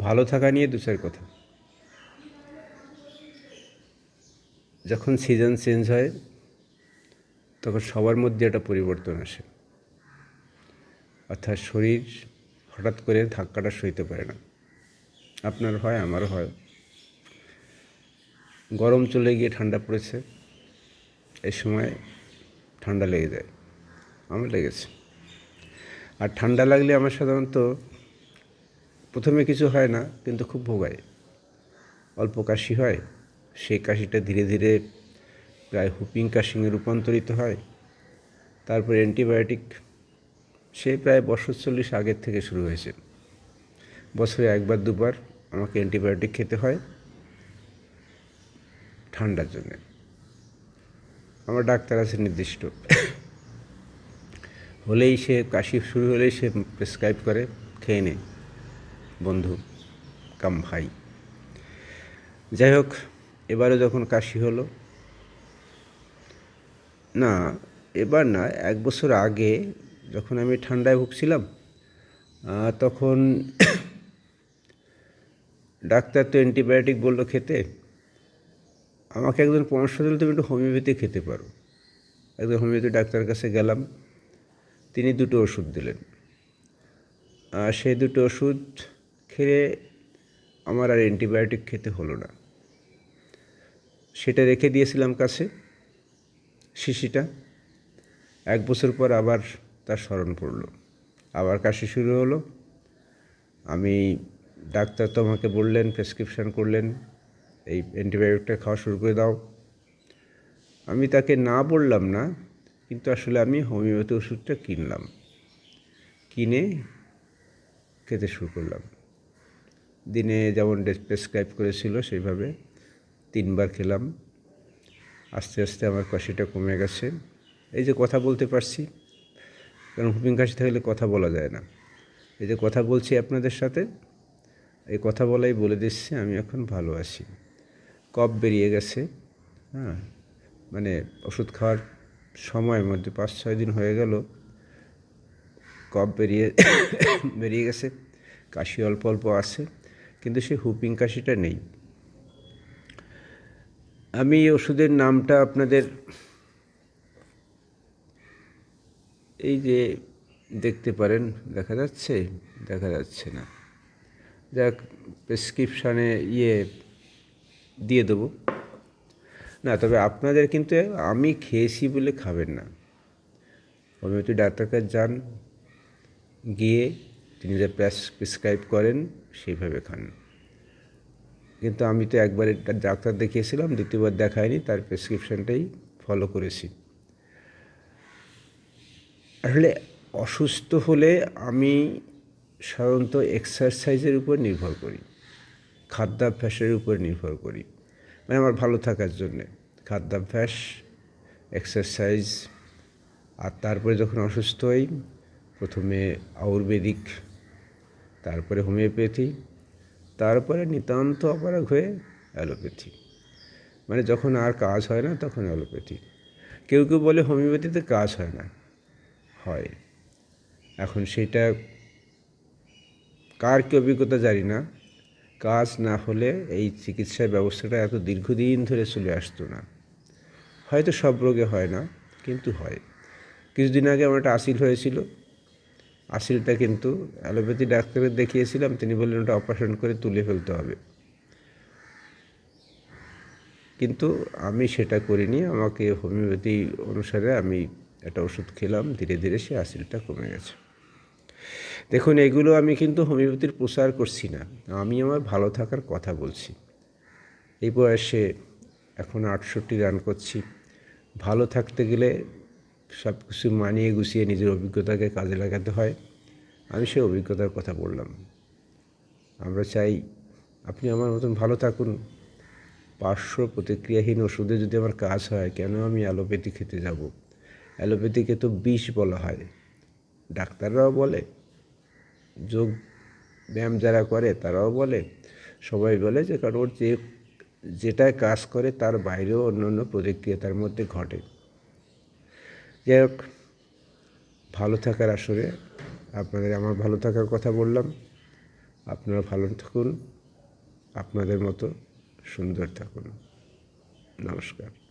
ভালো থাকা নিয়ে দু চার কথা। যখন সিজন চেঞ্জ হয় তখন সবার মধ্যে একটা পরিবর্তন আসে, অর্থাৎ শরীর হঠাৎ করে ধাক্কাটা সইতে পারে না। আপনার হয়, আমারও হয়। গরম চলে গিয়ে ঠান্ডা পড়েছে, এই সময় ঠান্ডা লেগে যায়। আমার লেগেছে। আর ঠান্ডা লাগলে আমার সাধারণত প্রথমে কিছু হয় না, কিন্তু খুব ভোগায়। অল্প কাশি হয়, সেই কাশিটা ধীরে ধীরে প্রায় হুপিং কাশিংয়ে রূপান্তরিত হয়। তারপর অ্যান্টিবায়োটিক, সে প্রায় বছর 40 আগের থেকে শুরু হয়েছে। বছরে একবার দুবার আমাকে অ্যান্টিবায়োটিক খেতে হয় ঠান্ডার জন্যে। আমার ডাক্তার আছে নির্দিষ্ট, হলেই সে কাশি শুরু হলেই সে প্রেসক্রাইব করে, খেয়ে নে বন্ধু কাম ভাই। যাই হোক, এবারে যখন কাশি হলো, না এবার না, 1 বছর আগে যখন আমি ঠান্ডায় ভুগছিলাম, তখন ডাক্তার তো অ্যান্টিবায়োটিক বললো খেতে। আমাকে একজন পরামর্শ দিল, তুমি একটু হোমিওপ্যাথি খেতে পারো। একজন হোমিওপ্যাথি ডাক্তারের কাছে গেলাম, তিনি 2টো ওষুধ দিলেন। সেই 2টো ওষুধ খেয়ে আমার আর অ্যান্টিবায়োটিক খেতে হলো না। সেটা রেখে দিয়েছিলাম কাছে, শিশিটা। 1 বছর পর আবার তার স্মরণ পড়ল, আবার কাশি শুরু হলো। আমি ডাক্তার তো আমাকে বললেন, প্রেসক্রিপশান করলেন, এই অ্যান্টিবায়োটিকটা খাওয়া শুরু করে দাও। আমি তাকে না বললাম না, কিন্তু আসলে আমি হোমিওপ্যাথি ওষুধটা কিনলাম, কিনে খেতে শুরু করলাম। দিনে যেমন প্রেসক্রাইব করেছিল সেইভাবে 3বার খেলাম। আস্তে আস্তে আমার কাশিটা কমে গেছে। এই যে কথা বলতে পারছি, কারণ হুপিং কাশি থাকলে কথা বলা যায় না। এই যে কথা বলছি আপনাদের সাথে, এই কথা বলাই বলে দিচ্ছি আমি এখন ভালো আছি। কফ বেরিয়ে গেছে, হ্যাঁ, মানে ওষুধ খাওয়ার সময়ের মধ্যে 5-6 দিন হয়ে গেল, কফ বেরিয়ে গেছে। কাশি অল্প অল্প আছে, কিন্তু সেই হুপিং কাশিটা নেই। আমি ওষুধের নামটা আপনাদের এই যে দেখতে পারেন, দেখা যাচ্ছে, দেখা যাচ্ছে না, যাক প্রেসক্রিপশানে দিয়ে দেবো না। তবে আপনাদের কিন্তু আমি খেয়েছি বলে খাবেন না। হোমিওপ্যাথি ডাক্তার কাছে যান, গিয়ে তিনি যে প্রেসক্রাইব করেন সেইভাবে খান। কিন্তু আমি তো একবার ডাক্তার দেখিয়েছিলাম, দ্বিতীয়বার দেখায়নি, তার প্রেসক্রিপশানটাই ফলো করেছি। আসলে অসুস্থ হলে আমি সাধারণত এক্সারসাইজের উপর নির্ভর করি, খাদ্যাভ্যাসের উপর নির্ভর করি, মানে আমার ভালো থাকার জন্যে খাদ্যাভ্যাস, এক্সারসাইজ। আর তারপরে যখন অসুস্থ হই, প্রথমে আয়ুর্বেদিক, তারপরে হোমিওপ্যাথি, তারপরে নিতান্ত অপারগ হয়ে অ্যালোপ্যাথি। মানে যখন আর কাজ হয় না তখন অ্যালোপ্যাথি। কেউ কেউ বলে হোমিওপ্যাথিতে কাজ হয় না, হয়। এখন সেটা কার কী অভিজ্ঞতা জানি না, কাজ না হলে এই চিকিৎসা ব্যবস্থাটা এত দীর্ঘদিন ধরে চলে আসতো না। হয়তো সব রোগে হয় না, কিন্তু হয়। কিছুদিন আগে আমার একটা আসিল হয়েছিল, আসিলটা কিন্তু অ্যালোপ্যাথি ডাক্তারের দেখিয়েছিলাম, তিনি বললেন ওটা অপারেশন করে তুলে ফেলতে হবে, কিন্তু আমি সেটা করিনি। আমাকে হোমিওপ্যাথি অনুসারে আমি একটা ওষুধ খেলাম, ধীরে ধীরে সে আসিলটা কমে গেছে। দেখুন, এগুলো আমি কিন্তু হোমিওপ্যাথির প্রচার করছি না, আমি আমার ভালো থাকার কথা বলছি। এই বয়সে এখন 68 রান করছি। ভালো থাকতে গেলে সব কিছু মানিয়ে গুছিয়ে নিজের অভিজ্ঞতাকে কাজে লাগাতে হয়। আমি সেই অভিজ্ঞতার কথা বললাম। আমরা চাই আপনি আমার মতন ভালো থাকুন। পার্শ্ব প্রতিক্রিয়াহীন ওষুধে যদি আমার কাজ হয়, কেন আমি অ্যালোপ্যাথি খেতে যাব? অ্যালোপ্যাথিকে তো বিষ বলা হয়, ডাক্তাররাও বলে, যোগ ব্যায়াম যারা করে তারাও বলে, সবাই বলে যে কারণ ওর যেটায় কাজ করে তার বাইরেও অন্য অন্য প্রতিক্রিয়া তার মধ্যে ঘটে। যাই হোক, ভালো থাকার আসরে আপনাদের আমার ভালো থাকার কথা বললাম। আপনারা ভালো থাকুন, আপনাদের মতো সুন্দর থাকুন। নমস্কার।